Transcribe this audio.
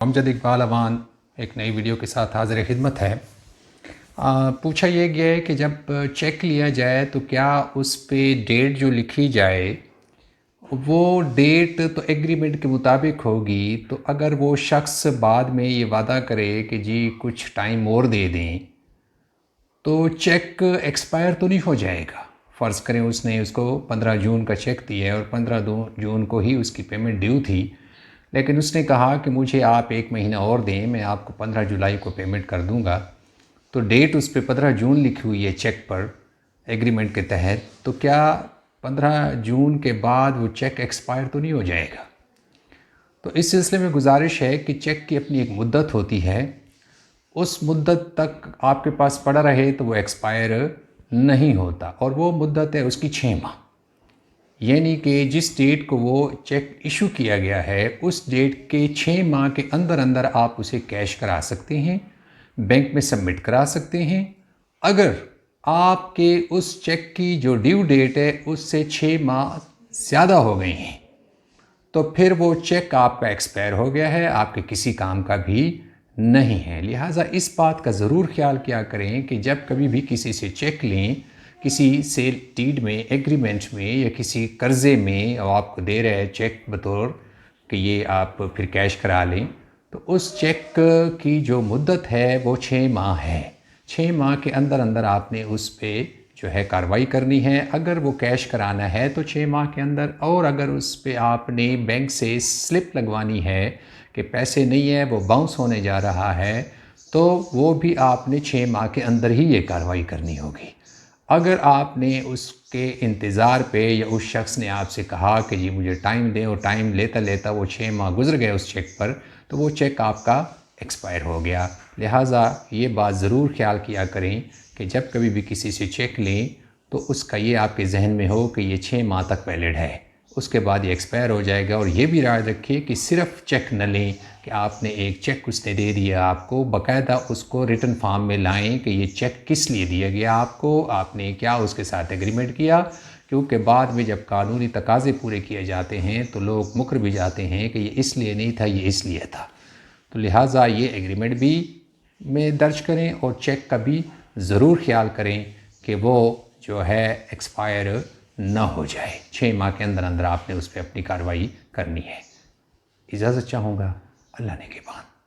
अमजद इकबाल अवान एक नई वीडियो के साथ हाज़िर खिदमत है। पूछा ये गया है कि जब चेक लिया जाए तो क्या उस पे डेट जो लिखी जाए वो डेट तो एग्रीमेंट के मुताबिक होगी, तो अगर वो शख्स बाद में ये वादा करे कि जी कुछ टाइम और दे दें तो चेक एक्सपायर तो नहीं हो जाएगा। फ़र्ज़ करें उसने उसको 15 जून का चेक दिया है और 15 जून को ही उसकी पेमेंट ड्यू थी, लेकिन उसने कहा कि मुझे आप 1 महीना और दें, मैं आपको 15 जुलाई को पेमेंट कर दूंगा। तो डेट उस पर 15 जून लिखी हुई है चेक पर एग्रीमेंट के तहत, तो क्या 15 जून के बाद वो चेक एक्सपायर तो नहीं हो जाएगा? तो इस सिलसिले में गुजारिश है कि चेक की अपनी एक मुद्दत होती है, उस मुद्दत तक आपके पास पड़ा रहे तो वो एक्सपायर नहीं होता, और वो मुद्दत है उसकी 6 माह। यानी कि जिस डेट को वो चेक इशू किया गया है उस डेट के 6 माह के अंदर अंदर आप उसे कैश करा सकते हैं, बैंक में सबमिट करा सकते हैं। अगर आपके उस चेक की जो ड्यू डेट है उससे 6 माह ज़्यादा हो गए हैं तो फिर वो चेक आपका एक्सपायर हो गया है, आपके किसी काम का भी नहीं है। लिहाजा इस बात का ज़रूर ख्याल किया करें कि जब कभी भी किसी से चेक लें, किसी सेल डीड में, एग्रीमेंट में या किसी कर्ज़े में, और आपको दे रहे हैं चेक बतौर कि ये आप फिर कैश करा लें, तो उस चेक की जो मुद्दत है वो 6 माह है। 6 माह के अंदर अंदर आपने उस पर जो है कार्रवाई करनी है। अगर वो कैश कराना है तो 6 माह के अंदर, और अगर उस पर आपने बैंक से स्लिप लगवानी है कि पैसे नहीं है, वो बाउंस होने जा रहा है, तो वो भी आपने 6 माह के अंदर ही ये कार्रवाई करनी होगी। अगर आपने उसके इंतज़ार पे या उस शख्स ने आपसे कहा कि जी मुझे टाइम दें, और टाइम लेता लेता वो 6 माह गुजर गए उस चेक पर, तो वो चेक आपका एक्सपायर हो गया। लिहाजा ये बात ज़रूर ख्याल किया करें कि जब कभी भी किसी से चेक लें तो उसका ये आपके जहन में हो कि ये 6 माह तक वैलिड है, उसके बाद ये एक्सपायर हो जाएगा। और ये भी याद रखिए कि सिर्फ चेक न लें कि आपने एक चेक उसने दे दिया आपको, बाकायदा उसको रिटन फॉर्म में लाएं कि ये चेक किस लिए दिया गया आपको, आपने क्या उसके साथ एग्रीमेंट किया। क्योंकि बाद में जब कानूनी तकाज़े पूरे किए जाते हैं तो लोग मुकर भी जाते हैं कि ये इसलिए नहीं था, ये इसलिए था। तो लिहाजा ये एग्रीमेंट भी में दर्ज करें और चेक का भी ज़रूर ख्याल करें कि वो जो है एक्सपायर ना हो जाए। 6 माह के अंदर अंदर आपने उस पर अपनी कार्रवाई करनी है। इजाज़त चाहूँगा। अल्लाह ने के बाद।